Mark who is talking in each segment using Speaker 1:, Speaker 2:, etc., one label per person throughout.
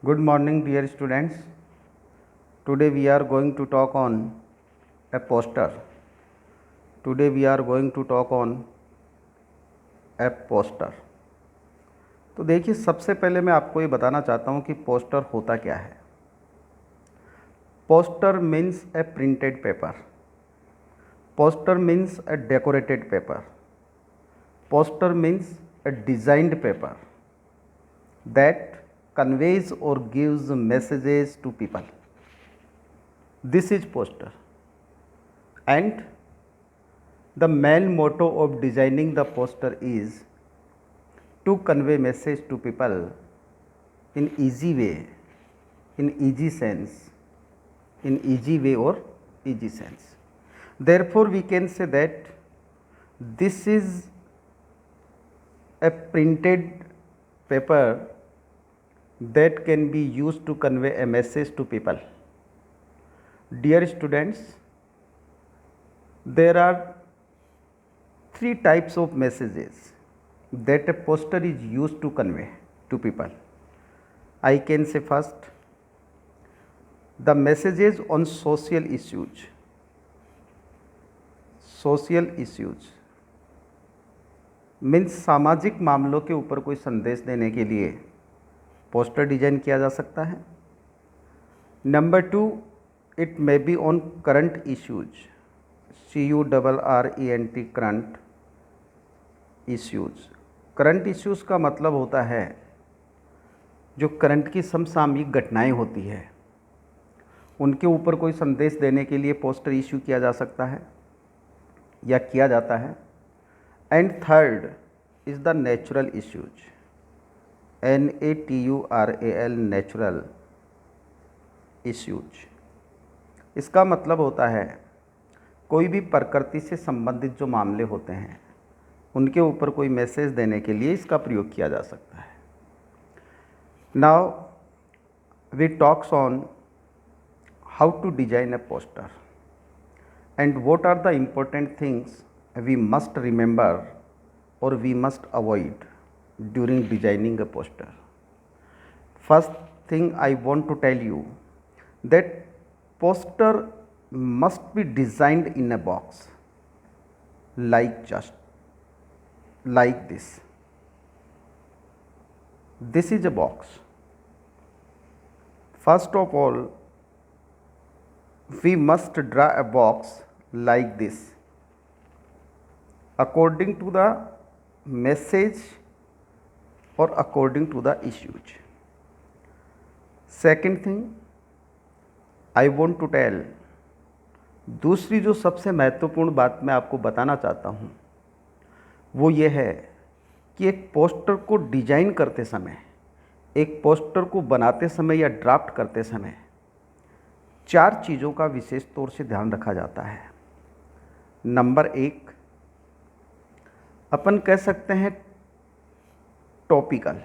Speaker 1: Good morning, dear students. Today we are going to talk on a poster. Today we are going to talk on a poster. तो देखिए, सबसे पहले मैं आपको ये बताना चाहता हूँ कि पोस्टर होता क्या है. Poster means A printed paper. Poster means a decorated paper. Poster means a designed paper that conveys or gives messages to people. This is poster, and the main motto of designing the poster is to convey message to people in easy way, in easy sense, in easy way or easy sense. Therefore we can say that this is a printed paper that can be used to convey a message to people. Dear students, there are three types of messages that a poster is used to convey to people. I can say first, the messages on social issues. Social issues means सामाजिक मामलों के ऊपर कोई संदेश देने के लिए poster design किया जा सकता है. Number 2, it may be on current issues, CURRENT, current issues. Current issues का मतलब होता है जो करंट की समसामयिक घटनाएं होती है, उनके ऊपर कोई संदेश देने के लिए पोस्टर इश्यू किया जा सकता है या किया जाता है. And third is the natural issues, NATURAL, natural issues. इसका मतलब होता है कोई भी प्रकृति से संबंधित जो मामले होते हैं उनके ऊपर कोई मैसेज देने के लिए इसका प्रयोग किया जा सकता है. Now we talks on how to design a poster and what are the important things we must remember or we must avoid during designing a poster. First thing I want to tell you that poster must be designed in a box like just like this. This is a box. First of all, we must draw a box like this according to the message or according to the issues. Second thing I want to tell, दूसरी जो सबसे महत्वपूर्ण बात मैं आपको बताना चाहता हूँ वो ये है कि एक पोस्टर को डिजाइन करते समय, एक पोस्टर को बनाते समय या ड्राफ्ट करते समय 4 चीज़ों का विशेष तौर से ध्यान रखा जाता है. नंबर 1, अपन कह सकते हैं टॉपिकल,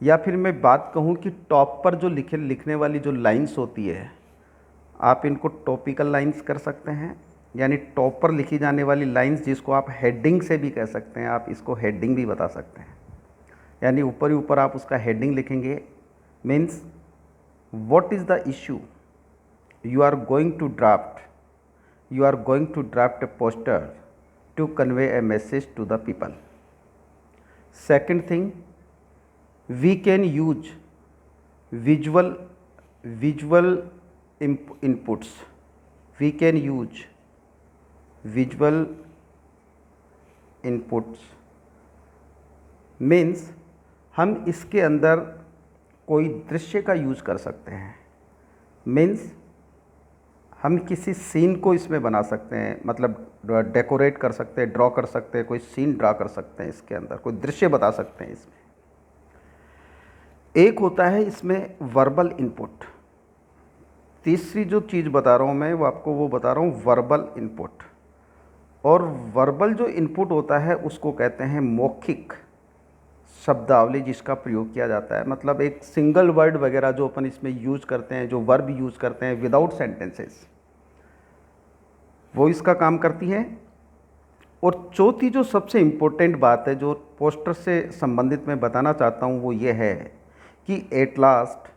Speaker 1: या फिर मैं बात कहूँ कि टॉप पर जो लिखने वाली जो लाइंस होती है आप इनको टॉपिकल लाइंस कर सकते हैं, यानी टॉप पर लिखी जाने वाली लाइंस जिसको आप हेडिंग से भी कह सकते हैं, आप इसको हेडिंग भी बता सकते हैं. यानी ऊपर ही ऊपर आप उसका हेडिंग लिखेंगे. Means what is the issue you are going to draft. You are going to draft a poster to convey a message to the people. Second thing, we can use visual inputs. We can use visual inputs means हम इसके अंदर कोई दृश्य का use कर सकते हैं. Means हम किसी सीन को इसमें बना सकते हैं, मतलब डेकोरेट कर सकते हैं, ड्रॉ कर सकते हैं, कोई सीन ड्रा कर सकते हैं, इसके अंदर कोई दृश्य बता सकते हैं. इसमें एक होता है इसमें वर्बल इनपुट. तीसरी जो चीज़ बता रहा हूँ मैं वो आपको वो बता रहा हूँ वर्बल इनपुट. और वर्बल जो इनपुट होता है उसको कहते हैं मौखिक शब्दावली जिसका प्रयोग किया जाता है. मतलब एक सिंगल वर्ड वगैरह जो अपन इसमें यूज करते हैं, जो वर्ब यूज करते हैं विदाउट सेंटेंसेस, वो इसका काम करती है. और चौथी जो सबसे इम्पोर्टेंट बात है जो पोस्टर से संबंधित मैं बताना चाहता हूँ वो ये है कि at last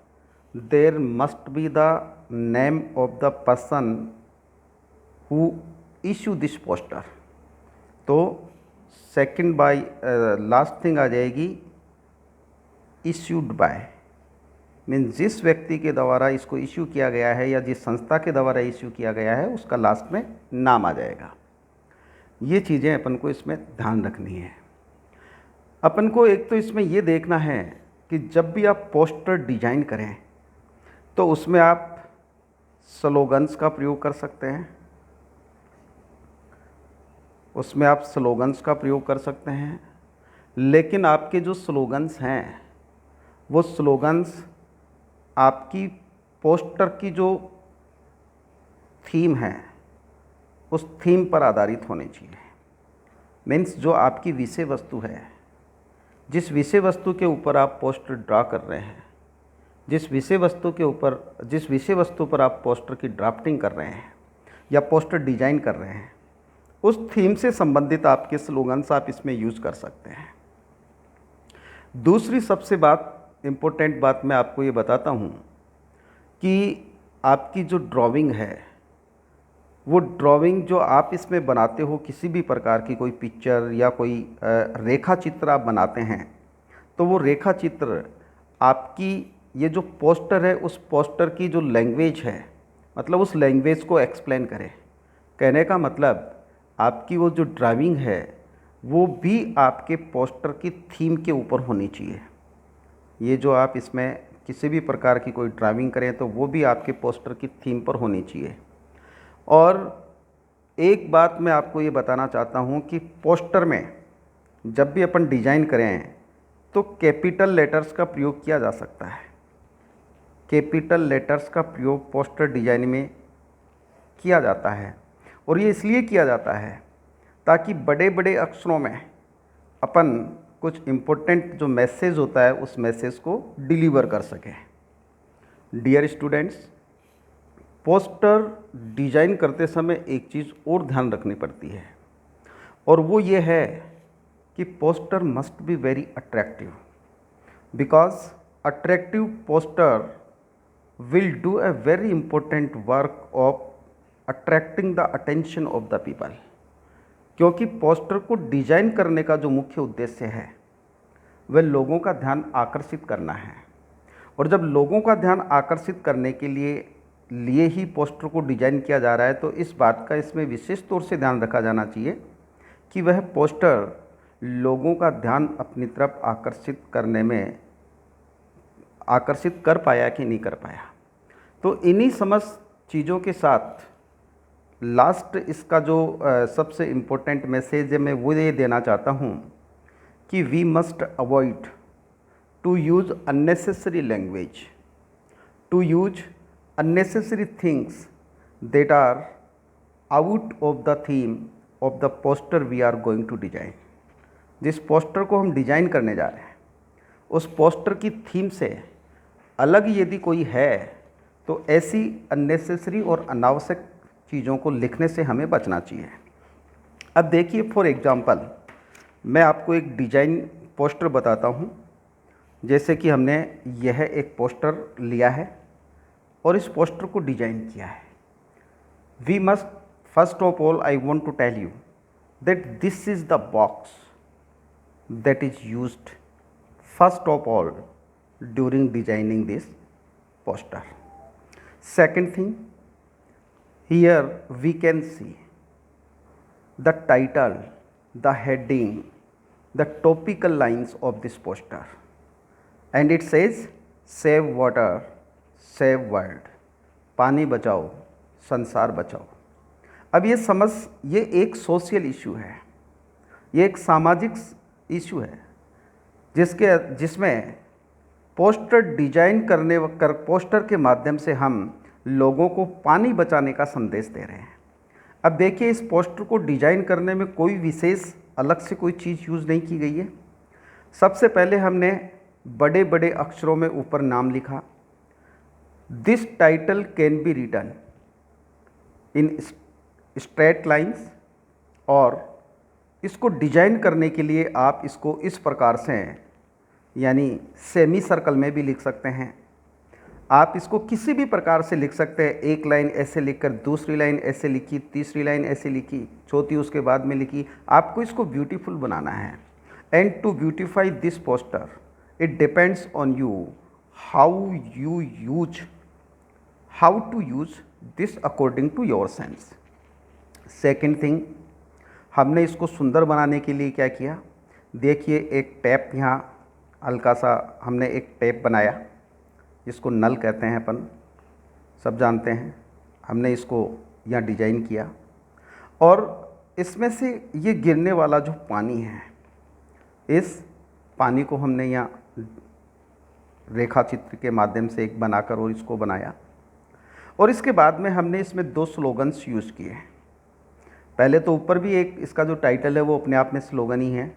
Speaker 1: there must be the name of the person who issue this poster. तो सेकंड बाय लास्ट थिंग आ जाएगी इश्यूड बाय, मीन्स जिस व्यक्ति के द्वारा इसको इश्यू किया गया है या जिस संस्था के द्वारा इश्यू किया गया है उसका लास्ट में नाम आ जाएगा। ये चीज़ें अपन को इसमें ध्यान रखनी है। अपन को एक तो इसमें ये देखना है कि जब भी आप पोस्टर डिजाइन करें तो उसमें आप स्लोगन्स का प्रयोग कर सकते हैं, उसमें आप स्लोगन्स का प्रयोग कर सकते हैं, लेकिन आपके जो स्लोगन्स हैं वो स्लोगन्स आपकी पोस्टर की जो थीम है उस थीम पर आधारित होनी चाहिए। मीन्स जो आपकी विषय वस्तु है, जिस विषय वस्तु के ऊपर आप पोस्टर ड्रा कर रहे हैं, जिस विषय वस्तु पर आप पोस्टर की ड्राफ्टिंग कर रहे हैं या पोस्टर डिजाइन कर रहे हैं, उस थीम से संबंधित आपके स्लोगन्स आप इसमें यूज़ कर सकते हैं। दूसरी सबसे इम्पोर्टेंट बात मैं आपको ये बताता हूँ कि आपकी जो ड्राइंग है, वो ड्राइंग जो आप इसमें बनाते हो, किसी भी प्रकार की कोई पिक्चर या कोई रेखा चित्र आप बनाते हैं, तो वो रेखा चित्र आपकी ये जो पोस्टर है उस पोस्टर की जो लैंग्वेज है, मतलब उस लैंग्वेज को एक्सप्लेन करे। कहने का मतलब आपकी वो जो ड्राइंग है वो भी आपके पोस्टर की थीम के ऊपर होनी चाहिए। ये जो आप इसमें किसी भी प्रकार की कोई ड्राइंग करें तो वो भी आपके पोस्टर की थीम पर होनी चाहिए। और एक बात मैं आपको ये बताना चाहता हूँ कि पोस्टर में जब भी अपन डिज़ाइन करें तो कैपिटल लेटर्स का प्रयोग किया जा सकता है। कैपिटल लेटर्स का प्रयोग पोस्टर डिजाइन में किया जाता है, और ये इसलिए किया जाता है ताकि बड़े बड़े अक्षरों में अपन कुछ इम्पोर्टेंट जो मैसेज होता है उस मैसेज को डिलीवर कर सकें। डियर स्टूडेंट्स, पोस्टर डिजाइन करते समय एक चीज़ और ध्यान रखनी पड़ती है, और वो ये है कि poster must be very attractive, because attractive poster will do a very important work of attracting the attention of the people। क्योंकि पोस्टर को डिजाइन करने का जो मुख्य उद्देश्य है वह लोगों का ध्यान आकर्षित करना है, और जब लोगों का ध्यान आकर्षित करने के लिए ही पोस्टर को डिजाइन किया जा रहा है, तो इस बात का इसमें विशेष तौर से ध्यान रखा जाना चाहिए कि वह पोस्टर लोगों का ध्यान अपनी तरफ आकर्षित कर पाया कि नहीं कर पाया। तो इन्हीं समस्त चीज़ों के साथ लास्ट इसका जो सबसे इम्पोर्टेंट मैसेज है मैं वो ये देना चाहता हूँ कि we must avoid to use unnecessary language, to use unnecessary things that are out of the theme of the poster we are going to design. जिस पोस्टर को हम डिजाइन करने जा रहे हैं उस पोस्टर की थीम से अलग यदि कोई है तो ऐसी अननेसेसरी और अनावश्यक चीज़ों को लिखने से हमें बचना चाहिए। अब देखिए, फॉर एग्जांपल मैं आपको एक डिजाइन पोस्टर बताता हूँ। जैसे कि हमने यह एक पोस्टर लिया है और इस पोस्टर को डिजाइन किया है। We must first of all I want to tell you that this is the box that is used first of all during designing this poster. Second thing, here we can see the title, the heading, the topical lines of this poster, and it says save water, save world, पानी बचाओ, संसार बचाओ। अब ये एक social issue है, ये एक सामाजिक इशू है जिसमें पोस्टर डिजाइन पोस्टर के माध्यम से हम लोगों को पानी बचाने का संदेश दे रहे हैं। अब देखिए, इस पोस्टर को डिजाइन करने में कोई विशेष अलग से कोई चीज़ यूज़ नहीं की गई है। सबसे पहले हमने बड़े बड़े अक्षरों में ऊपर नाम लिखा, this title can be written in straight lines, और इसको डिजाइन करने के लिए आप इसको इस प्रकार से यानी सेमी सर्कल में भी लिख सकते हैं। आप इसको किसी भी प्रकार से लिख सकते हैं। एक लाइन ऐसे लिखकर दूसरी लाइन ऐसे लिखी, तीसरी लाइन ऐसे लिखी, चौथी उसके बाद में लिखी। आपको इसको ब्यूटीफुल बनाना है। And to beautify this poster it depends on you how to use this according to your sense. Second thing, हमने इसको सुंदर बनाने के लिए क्या किया, देखिए एक टैप यहाँ हल्का सा हमने एक टैप बनाया, जिसको नल कहते हैं, अपन सब जानते हैं। हमने इसको यहाँ डिजाइन किया और इसमें से ये गिरने वाला जो पानी है, इस पानी को हमने यहाँ रेखा चित्र के माध्यम से एक बनाकर और इसको बनाया। और इसके बाद में हमने इसमें 2 स्लोगन्स यूज़ किए। पहले तो ऊपर भी एक इसका जो टाइटल है वो अपने आप में स्लोगन ही है,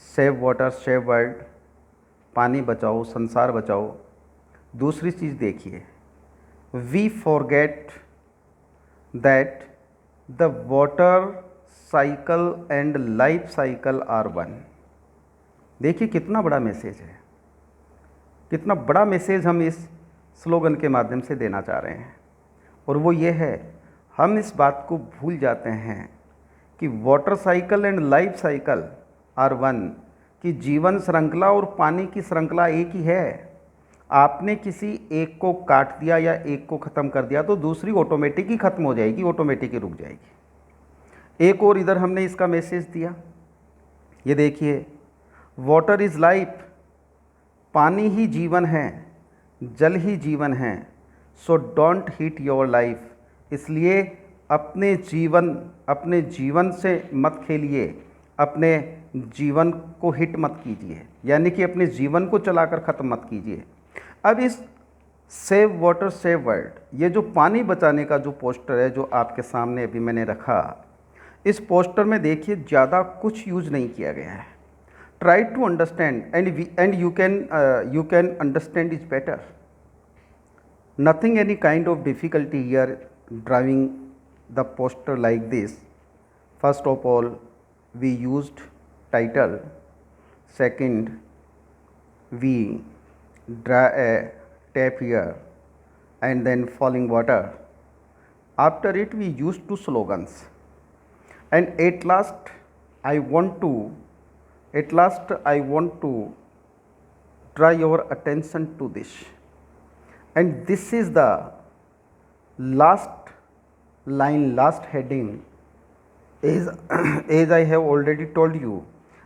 Speaker 1: सेव वाटर सेव वर्ल्ड, पानी बचाओ संसार बचाओ। दूसरी चीज़ देखिए, we forget that the water cycle and life cycle are one. देखिए कितना बड़ा मैसेज है, कितना बड़ा मैसेज हम इस स्लोगन के माध्यम से देना चाह रहे हैं। और वो ये है, हम इस बात को भूल जाते हैं कि water cycle and life cycle are one, कि जीवन श्रृंखला और पानी की श्रृंखला एक ही है। आपने किसी एक को काट दिया या एक को ख़त्म कर दिया तो दूसरी ऑटोमेटिक ही ख़त्म हो जाएगी, ऑटोमेटिक ही रुक जाएगी। एक और इधर हमने इसका मैसेज दिया, ये देखिए, वाटर इज़ लाइफ, पानी ही जीवन है, जल ही जीवन है, so don't heat your life. इसलिए अपने जीवन से मत खेलिए, अपने जीवन को हिट मत कीजिए, यानी कि अपने जीवन को चलाकर ख़त्म मत कीजिए। अब इस सेव वाटर सेव वर्ल्ड, ये जो पानी बचाने का जो पोस्टर है जो आपके सामने अभी मैंने रखा, इस पोस्टर में देखिए ज़्यादा कुछ यूज़ नहीं किया गया है। Try to understand and you can understand is better. Nothing any kind of difficulty here drawing the poster like this. First of all, we used title. Second, we draw a tap here and then falling water. After it, we used 2 slogans. And at last I want to draw your attention to this. And this is the last line, last heading, as I have already told you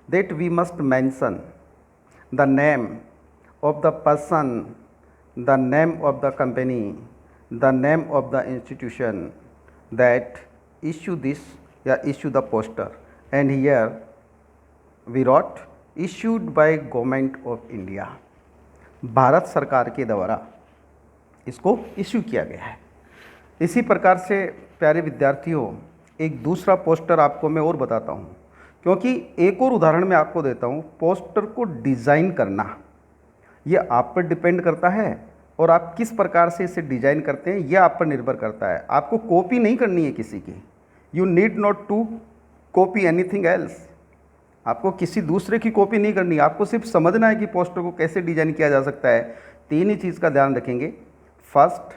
Speaker 1: that we must mention the name of the person, the name of the company, the name of the institution that issue the poster. And here we wrote issued by Government of India, Bharat सरकार के द्वारा इसको issue किया गया है। इसी प्रकार से प्यारे विद्यार्थियों, एक दूसरा पोस्टर आपको मैं और बताता हूँ, क्योंकि एक और उदाहरण मैं आपको देता हूँ। पोस्टर को डिज़ाइन करना ये आप पर डिपेंड करता है और आप किस प्रकार से इसे डिज़ाइन करते हैं यह आप पर निर्भर करता है। आपको कॉपी नहीं करनी है किसी की, you need not to copy anything else. आपको किसी दूसरे की कॉपी नहीं करनी, आपको सिर्फ समझना है कि पोस्टर को कैसे डिज़ाइन किया जा सकता है। 3 ही चीज़ का ध्यान रखेंगे। First,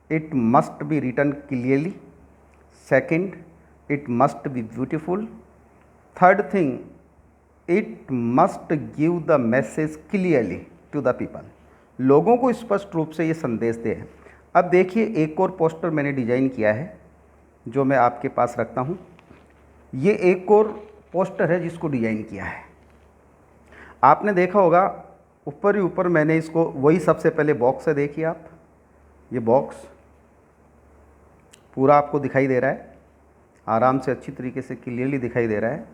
Speaker 1: it must be written clearly. Second, it must be beautiful. Third thing, it must give the message clearly to the people. लोगों को स्पष्ट रूप से ये संदेश दे। अब देखिए एक और पोस्टर मैंने डिज़ाइन किया है जो मैं आपके पास रखता हूँ। ये एक और पोस्टर है जिसको डिज़ाइन किया है। आपने देखा होगा ऊपर ही ऊपर मैंने इसको, वही सबसे पहले बॉक्स है, देखिए आप, ये बॉक्स पूरा आपको दिखाई दे रहा है, आराम से अच्छी तरीके से क्लियरली दिखाई दे रहा है।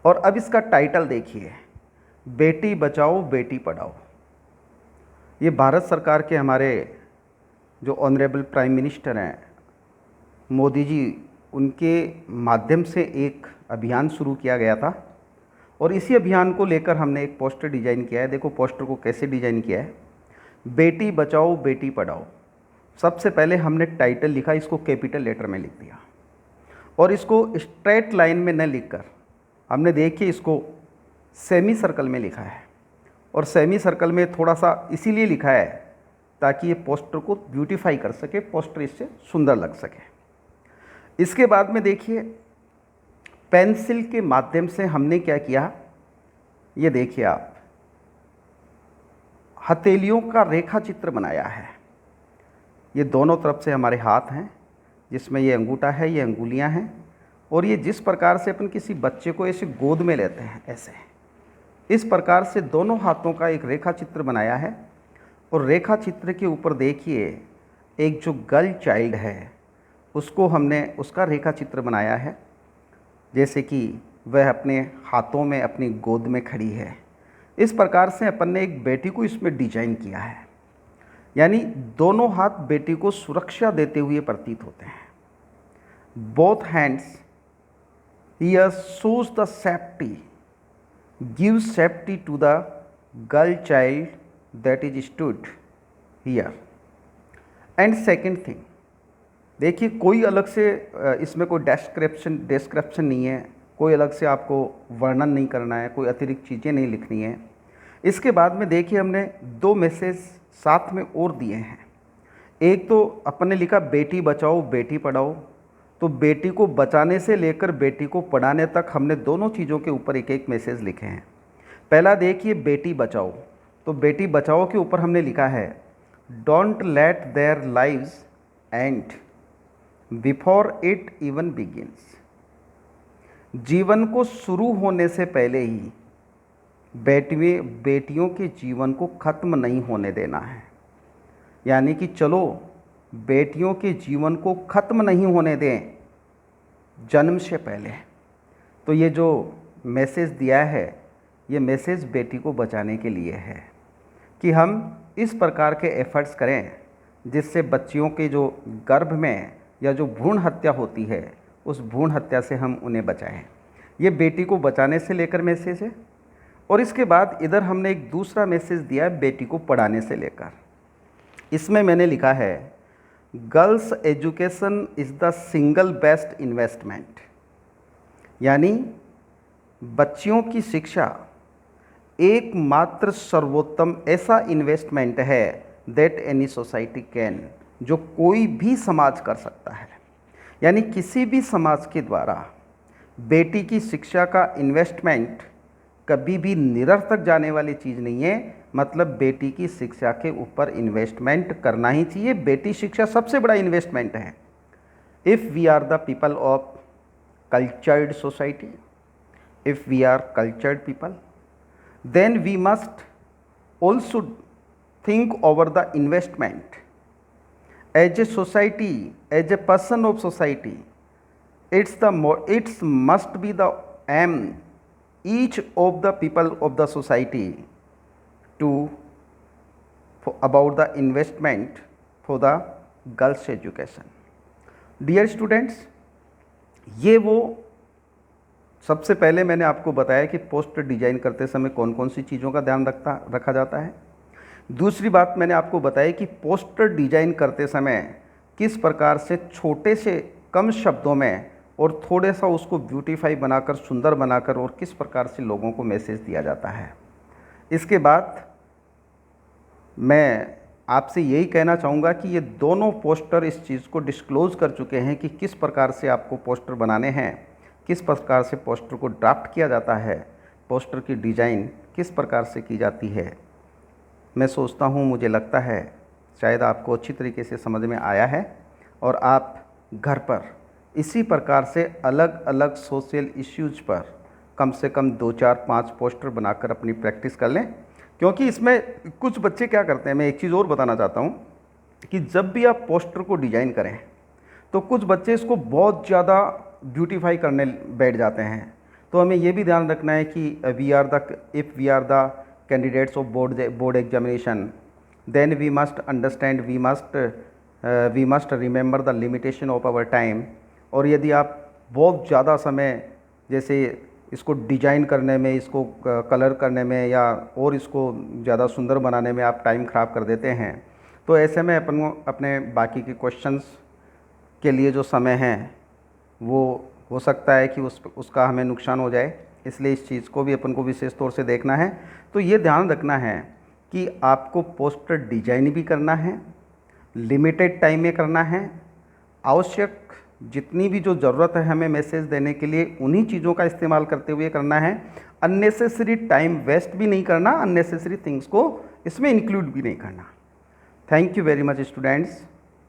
Speaker 1: और अब इसका टाइटल देखिए, बेटी बचाओ बेटी पढ़ाओ। ये भारत सरकार के हमारे जो ऑनरेबल प्राइम मिनिस्टर हैं मोदी जी, उनके माध्यम से एक अभियान शुरू किया गया था और इसी अभियान को लेकर हमने एक पोस्टर डिज़ाइन किया है। देखो पोस्टर को कैसे डिज़ाइन किया है, बेटी बचाओ बेटी पढ़ाओ। सबसे पहले हमने टाइटल लिखा, इसको कैपिटल लेटर में लिख दिया और इसको स्ट्रेट लाइन में न लिखकर हमने देखिए इसको सेमी सर्कल में लिखा है। और सेमी सर्कल में थोड़ा सा इसीलिए लिखा है ताकि ये पोस्टर को ब्यूटीफाई कर सके, पोस्टर इससे सुंदर लग सके। इसके बाद में देखिए पेंसिल के माध्यम से हमने क्या किया, ये देखिए आप हथेलियों का रेखा चित्र बनाया है। ये दोनों तरफ से हमारे हाथ हैं, जिसमें ये अंगूठा है, ये अंगुलियां हैं, और ये जिस प्रकार से अपन किसी बच्चे को ऐसे गोद में लेते हैं, ऐसे इस प्रकार से दोनों हाथों का एक रेखा चित्र बनाया है। और रेखा चित्र के ऊपर देखिए एक जो गर्ल चाइल्ड है उसको हमने उसका रेखा चित्र बनाया है, जैसे कि वह अपने हाथों में अपनी गोद में खड़ी है। इस प्रकार से अपन ने एक बेटी को इसमें डिजाइन किया है, यानी दोनों हाथ बेटी को सुरक्षा देते हुए प्रतीत होते हैं। Both hands here shows the safety, give safety to the girl child that is stood here. And second thing, देखिए कोई अलग से इसमें कोई डिस्क्रिप्शन नहीं है, कोई अलग से आपको वर्णन नहीं करना है, कोई अतिरिक्त चीज़ें नहीं लिखनी है। इसके बाद में देखिए हमने 2 मैसेज साथ में और दिए हैं। एक तो अपन ने लिखा बेटी बचाओ बेटी पढ़ाओ, तो बेटी को बचाने से लेकर बेटी को पढ़ाने तक हमने दोनों चीज़ों के ऊपर एक एक मैसेज लिखे हैं। पहला देखिए बेटी बचाओ, तो बेटी बचाओ के ऊपर हमने लिखा है don't let their lives and before it even begins. जीवन को शुरू होने से पहले ही बेटियों के जीवन को ख़त्म नहीं होने देना है, यानी कि चलो बेटियों के जीवन को ख़त्म नहीं होने दें जन्म से पहले। तो ये जो मैसेज दिया है, ये मैसेज बेटी को बचाने के लिए है कि हम इस प्रकार के एफर्ट्स करें जिससे बच्चियों के जो गर्भ में या जो भ्रूण हत्या होती है उस भ्रूण हत्या से हम उन्हें बचाएं। ये बेटी को बचाने से लेकर मैसेज है। और इसके बाद इधर हमने एक दूसरा मैसेज दिया है बेटी को पढ़ाने से लेकर। इसमें मैंने लिखा है girls education is the single best investment, यानी बच्चियों की शिक्षा एकमात्र सर्वोत्तम ऐसा इन्वेस्टमेंट है दैट एनी सोसाइटी कैन, जो कोई भी समाज कर सकता है। यानी किसी भी समाज के द्वारा बेटी की शिक्षा का इन्वेस्टमेंट कभी भी निरर्थक जाने वाली चीज़ नहीं है। मतलब बेटी की शिक्षा के ऊपर इन्वेस्टमेंट करना ही चाहिए। बेटी शिक्षा सबसे बड़ा इन्वेस्टमेंट है। If we are the people of cultured society, if we are cultured people, then we must also think over the investment as a society, as a person of society. It's must be the aim each of the people of the society to about the investment for the girls education. Dear students, ये वो सबसे पहले मैंने आपको बताया कि poster design करते समय कौन कौन सी चीज़ों का ध्यान रखा जाता है। दूसरी बात मैंने आपको बताई कि पोस्टर डिजाइन करते समय किस प्रकार से छोटे से कम शब्दों में और थोड़े सा उसको ब्यूटीफाई बनाकर, सुंदर बनाकर, और किस प्रकार से लोगों को मैसेज दिया जाता है। इसके बाद मैं आपसे यही कहना चाहूँगा कि ये दोनों पोस्टर इस चीज़ को डिस्क्लोज़ कर चुके हैं कि किस प्रकार से आपको पोस्टर बनाने हैं, किस प्रकार से पोस्टर को ड्राफ्ट किया जाता है, पोस्टर की डिज़ाइन किस प्रकार से की जाती है। मैं सोचता हूँ, मुझे लगता है शायद आपको अच्छी तरीके से समझ में आया है और आप घर पर इसी प्रकार से अलग अलग सोशल इश्यूज़ पर कम से कम 2, 4, 5 पोस्टर बनाकर अपनी प्रैक्टिस कर लें। क्योंकि इसमें कुछ बच्चे क्या करते हैं, मैं एक चीज़ और बताना चाहता हूँ कि जब भी आप पोस्टर को डिज़ाइन करें तो कुछ बच्चे इसको बहुत ज़्यादा ब्यूटीफाई करने बैठ जाते हैं। तो हमें ये भी ध्यान रखना है कि if we are the candidates of board examination, then we must understand, we must remember the limitation of our time। और यदि आप बहुत ज़्यादा समय जैसे इसको डिजाइन करने में, इसको कलर करने में या और इसको ज़्यादा सुंदर बनाने में आप टाइम ख़राब कर देते हैं, तो ऐसे में अपन को अपने बाकी के क्वेश्चंस के लिए जो समय है वो हो सकता है कि उसका हमें नुकसान हो जाए। इसलिए इस चीज़ को भी अपन को विशेष तौर से देखना है। तो ये ध्यान रखना है कि आपको पोस्टर डिजाइन भी करना है, लिमिटेड टाइम में करना है, आवश्यक जितनी भी जो ज़रूरत है हमें मैसेज देने के लिए उन्हीं चीज़ों का इस्तेमाल करते हुए करना है। अननेसेसरी टाइम वेस्ट भी नहीं करना, अननेसेसरी थिंग्स को इसमें इंक्लूड भी नहीं करना। Thank you very much students.